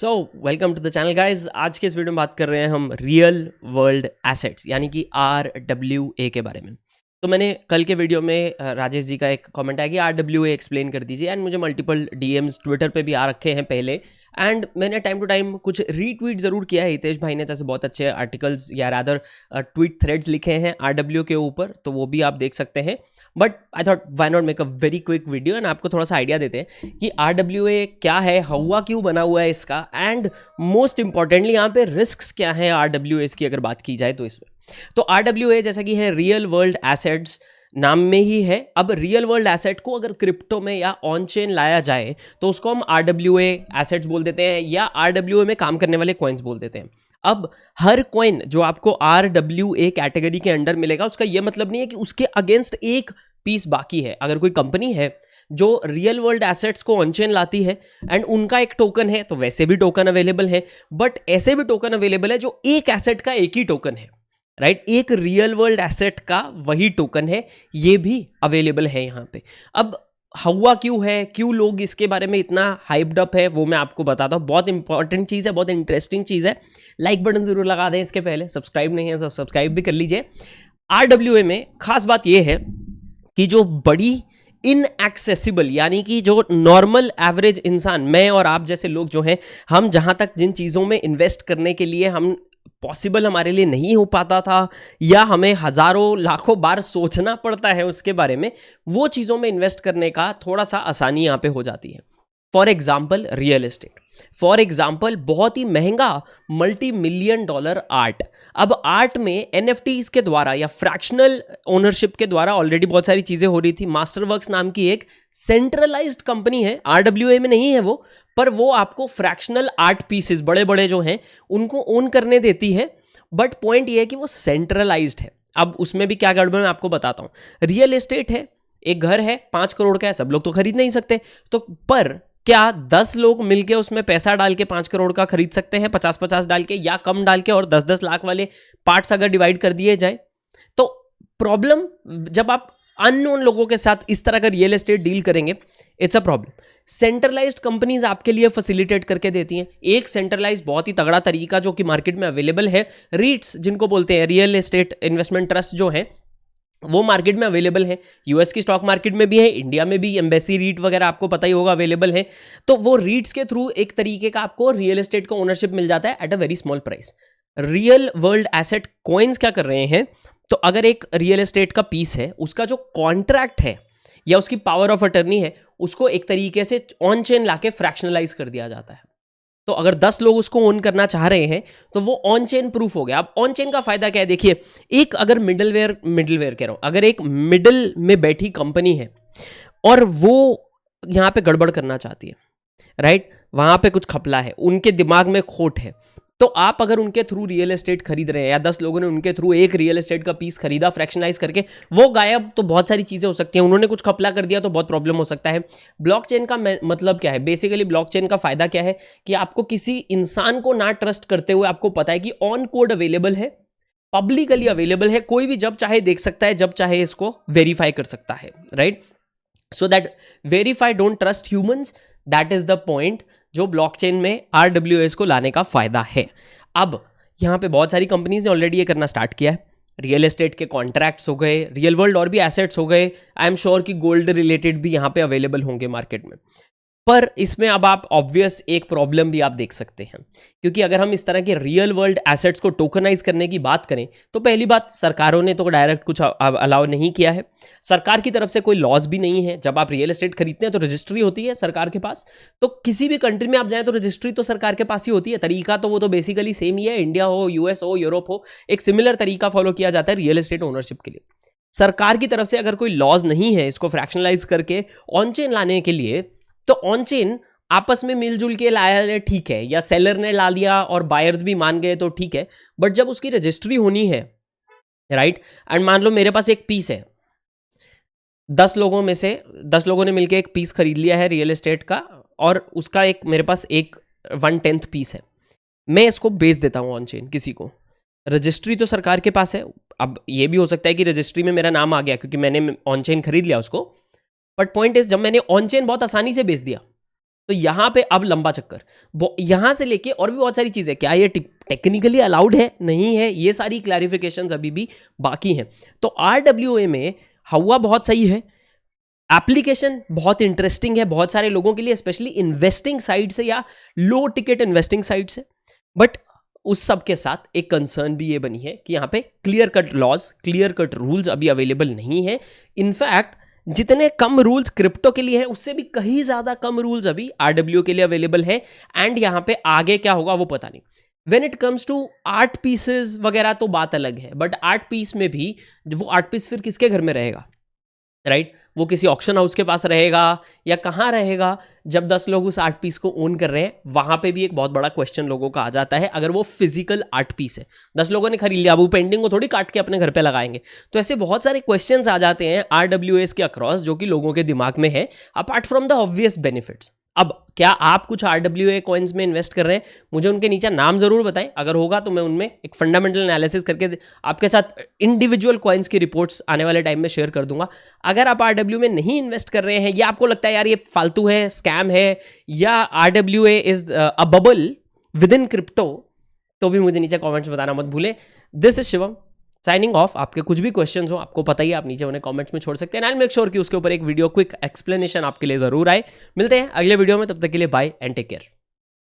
So welcome to the channel guys. आज के इस वीडियो में बात कर रहे हैं हम रियल वर्ल्ड एसेट्स यानी कि RWA के बारे में। तो मैंने कल के वीडियो में राजेश जी का एक कमेंट आया कि RWA एक्सप्लेन कर दीजिए, एंड मुझे मल्टीपल DMs ट्विटर पे भी आ रखे हैं पहले, एंड मैंने टाइम टू टाइम कुछ रीट्वीट ज़रूर किया है। हितेश भाई ने जैसे बहुत अच्छे आर्टिकल्स या रादर ट्वीट थ्रेड्स लिखे हैं RWA के ऊपर, तो वो भी आप देख सकते हैं। But I thought why not make a very quick video and आपको थोड़ा सा आइडिया देते हैं कि RWA क्या है, हवा क्यों बना हुआ है इसका, एंड मोस्ट इंपॉर्टेंटली यहाँ पे रिस्क्स क्या है RWAs की अगर बात की जाए तो इसमें। तो RWA जैसा कि है रियल वर्ल्ड एसेट्स, नाम में ही है। अब रियल वर्ल्ड एसेट को अगर क्रिप्टो में या ऑन चेन लाया जाए तो उसको हम RWA एसेट्स बोल देते हैं या RWA में काम करने वाले कॉइन्स बोल देते हैं। अब हर कॉइन जो आपको RWA कैटेगरी के अंडर मिलेगा उसका यह मतलब नहीं है कि उसके अगेंस्ट एक पीस बाकी है। अगर कोई कंपनी है जो रियल वर्ल्ड एसेट्स को ऑन चेन लाती है एंड उनका एक टोकन है, तो वैसे भी टोकन अवेलेबल है, बट ऐसे भी टोकन अवेलेबल है जो एक एसेट का एक ही टोकन है, राइट? एक रियल वर्ल्ड एसेट का वही टोकन है, ये भी अवेलेबल है यहाँ पे। अब हुआ क्यों है, क्यों लोग इसके बारे में इतना हाइप्ड अप है, वो मैं आपको बताता हूँ। बहुत इंपॉर्टेंट चीज़ है, बहुत इंटरेस्टिंग चीज़ है। लाइक बटन जरूर लगा दें इसके पहले, सब्सक्राइब नहीं है तो सब्सक्राइब भी कर लीजिए। RWA में खास बात यह है कि जो बड़ी इनएक्सेसिबल यानी कि जो नॉर्मल एवरेज इंसान, मैं और आप जैसे लोग जो हैं, हम जहां तक जिन चीज़ों में इन्वेस्ट करने के लिए हम पॉसिबल हमारे लिए नहीं हो पाता था या हमें हजारों लाखों बार सोचना पड़ता है उसके बारे में, वो चीज़ों में इन्वेस्ट करने का थोड़ा सा आसानी यहाँ पे हो जाती है। For example real estate, for example बहुत ही महंगा $multi-million आर्ट। अब आर्ट में NFTs के द्वारा या फ्रैक्शनल ओनरशिप के द्वारा ऑलरेडी बहुत सारी चीजें हो रही थी। मास्टरवर्क्स नाम की एक सेंट्रलाइज्ड कंपनी है, RWA में नहीं है वो, पर वो आपको फ्रैक्शनल आर्ट पीसेस बड़े बड़े जो हैं उनको ओन करने देती है। बट पॉइंट ये है कि वो सेंट्रलाइज्ड है। अब उसमें भी क्या गड़बड़ मैं आपको बताता हूं। रियल एस्टेट है, एक घर है 5 करोड़ का है, सब लोग तो खरीद नहीं सकते, तो पर क्या 10 लोग मिलके उसमें पैसा डाल के 5 करोड़ का खरीद सकते हैं, 50-50 डाल के या कम डाल के, और 10-10 लाख वाले पार्ट्स अगर डिवाइड कर दिए जाए? तो प्रॉब्लम जब आप अननोन लोगों के साथ इस तरह का रियल एस्टेट डील करेंगे, it's a problem. Centralised companies आपके लिए फैसिलिटेट करके देती हैं। एक सेंट्रलाइज्ड बहुत ही तगड़ा तरीका जो कि मार्केट में अवेलेबल है, रीट्स जिनको बोलते हैं, रियल एस्टेट इन्वेस्टमेंट ट्रस्ट जो है, वो मार्केट में अवेलेबल है। US की स्टॉक मार्केट में भी है, इंडिया में भी एम्बेसी रीट वगैरह आपको पता ही होगा अवेलेबल है। तो वो रीट्स के थ्रू एक तरीके का आपको रियल एस्टेट का ओनरशिप मिल जाता है at a very small price. Real world asset coins क्या कर रहे हैं, तो अगर एक रियल एस्टेट का पीस है, उसका जो कॉन्ट्रैक्ट है या उसकी पावर ऑफ अटर्नी है, उसको एक तरीके से ऑन चेन लाके फ्रैक्शनलाइज कर दिया जाता है। तो अगर 10 लोग उसको ओन करना चाह रहे हैं तो वो ऑन चेन प्रूफ हो गया। अब ऑन चेन का फायदा क्या है, देखिए, एक अगर मिडलवेयर कह रहा हूं, अगर एक मिडिल में बैठी कंपनी है और वो यहां पे गड़बड़ करना चाहती है, राइट, वहां पे कुछ खपला है, उनके दिमाग में खोट है, तो आप अगर उनके थ्रू रियल एस्टेट खरीद रहे हैं या 10 लोगों ने उनके थ्रू एक रियल एस्टेट का पीस खरीदा फ्रैक्शनलाइज करके, वो गायब, तो बहुत सारी चीजें हो सकती हैं। उन्होंने कुछ खपला कर दिया तो बहुत प्रॉब्लम हो सकता है। ब्लॉकचेन का मतलब क्या है? बेसिकली ब्लॉकचेन का फायदा क्या है कि आपको किसी इंसान को ना ट्रस्ट करते हुए आपको पता है कि ऑन कोड अवेलेबल है, पब्लिकली अवेलेबल है, कोई भी जब चाहे देख सकता है, जब चाहे इसको वेरीफाई कर सकता है, right? So that verify don't trust humans, that is the point जो ब्लॉकचेन में RWAs को लाने का फायदा है। अब यहां पे बहुत सारी कंपनीज ने ऑलरेडी ये करना स्टार्ट किया है। रियल एस्टेट के कॉन्ट्रैक्ट्स हो गए, रियल वर्ल्ड और भी एसेट्स हो गए, आई एम श्योर कि गोल्ड रिलेटेड भी यहां पे अवेलेबल होंगे मार्केट में। पर इसमें अब आप ऑब्वियस एक प्रॉब्लम भी आप देख सकते हैं, क्योंकि अगर हम इस तरह के रियल वर्ल्ड एसेट्स को टोकनाइज करने की बात करें तो पहली बात, सरकारों ने तो डायरेक्ट कुछ अलाउ नहीं किया है। सरकार की तरफ से कोई लॉज भी नहीं है। जब आप रियल एस्टेट खरीदते हैं तो रजिस्ट्री होती है सरकार के पास, तो किसी भी कंट्री में आप जाएं तो रजिस्ट्री तो सरकार के पास ही होती है। तरीका तो वो तो बेसिकली सेम ही है, इंडिया हो, US हो, यूरोप हो, एक सिमिलर तरीका फॉलो किया जाता है रियल एस्टेट ओनरशिप के लिए। सरकार की तरफ से अगर कोई लॉज नहीं है इसको फ्रैक्शनलाइज करके ऑन चेन लाने के लिए, तो ऑन चेन आपस में मिलजुल के लाया ठीक है, या सेलर ने ला लिया और बायर्स भी मान गए तो ठीक है, बट जब उसकी रजिस्ट्री होनी है, राइट, एंड मान लो मेरे पास एक पीस है, 10 लोगों में से 10 लोगों ने मिलकर एक पीस खरीद लिया है रियल एस्टेट का, और उसका एक मेरे पास एक 1/10 पीस है, मैं इसको बेच देता हूं ऑन चेन किसी को। रजिस्ट्री तो सरकार के पास है। अब ये भी हो सकता है कि रजिस्ट्री में मेरा नाम आ गया क्योंकि मैंने ऑन चेन खरीद लिया उसको, बट पॉइंट इज, जब मैंने ऑन चेन बहुत आसानी से बेच दिया, तो यहाँ पे अब लंबा चक्कर, यहाँ से लेके और भी बहुत सारी चीज़ें, क्या ये टेक्निकली अलाउड है नहीं है, ये सारी क्लैरिफिकेशंस अभी भी बाकी हैं। तो RWA में हवा बहुत सही है, एप्लीकेशन बहुत इंटरेस्टिंग है बहुत सारे लोगों के लिए, स्पेशली इन्वेस्टिंग साइड से या लो टिकट इन्वेस्टिंग साइड से। बट उस सब के साथ एक कंसर्न भी ये बनी है कि यहाँ पे clear cut laws, clear cut rules अभी अवेलेबल नहीं है। इनफैक्ट जितने कम रूल्स क्रिप्टो के लिए हैं उससे भी कहीं ज़्यादा कम रूल्स अभी RWA के लिए अवेलेबल है। एंड यहाँ पे आगे क्या होगा वो पता नहीं। When it comes to art pieces वगैरह तो बात अलग है, बट आर्ट पीस में भी वो आर्ट पीस फिर किसके घर में रहेगा, राइट? वो किसी ऑक्शन हाउस के पास रहेगा या कहाँ रहेगा? जब 10 लोग उस आर्ट पीस को ओन कर रहे हैं, वहां पे भी एक बहुत बड़ा क्वेश्चन लोगों का आ जाता है। अगर वो फिजिकल आर्ट पीस है, 10 लोगों ने खरीद लिया, वो पेंटिंग को थोड़ी काट के अपने घर पे लगाएंगे। तो ऐसे बहुत सारे क्वेश्चंस आ जाते हैं RWAs के अक्रॉस जो कि लोगों के दिमाग में है, apart from the obvious benefits. अब क्या आप कुछ RWA कॉइन्स में इन्वेस्ट कर रहे हैं? मुझे उनके नीचे नाम जरूर बताएं, अगर होगा तो मैं उनमें एक फंडामेंटल एनालिसिस करके आपके साथ इंडिविजुअल कॉइन्स की रिपोर्ट्स आने वाले टाइम में शेयर कर दूंगा। अगर आप RWA में नहीं इन्वेस्ट कर रहे हैं या आपको लगता है यार ये फालतू है, स्कैम है, या RWA is a bubble with in crypto, तो भी मुझे नीचे कॉमेंट्स बताना मत भूलें। This is Shivam signing off. आपके कुछ भी क्वेश्चंस हो, आपको पता ही है, आप नीचे उन्हें कमेंट्स में छोड़ सकते हैं। आई विल मेक श्योर कि उसके ऊपर एक वीडियो क्विक एक्सप्लेनेशन आपके लिए जरूर आए। मिलते हैं अगले वीडियो में, तब तक के लिए बाय एंड टेक केयर।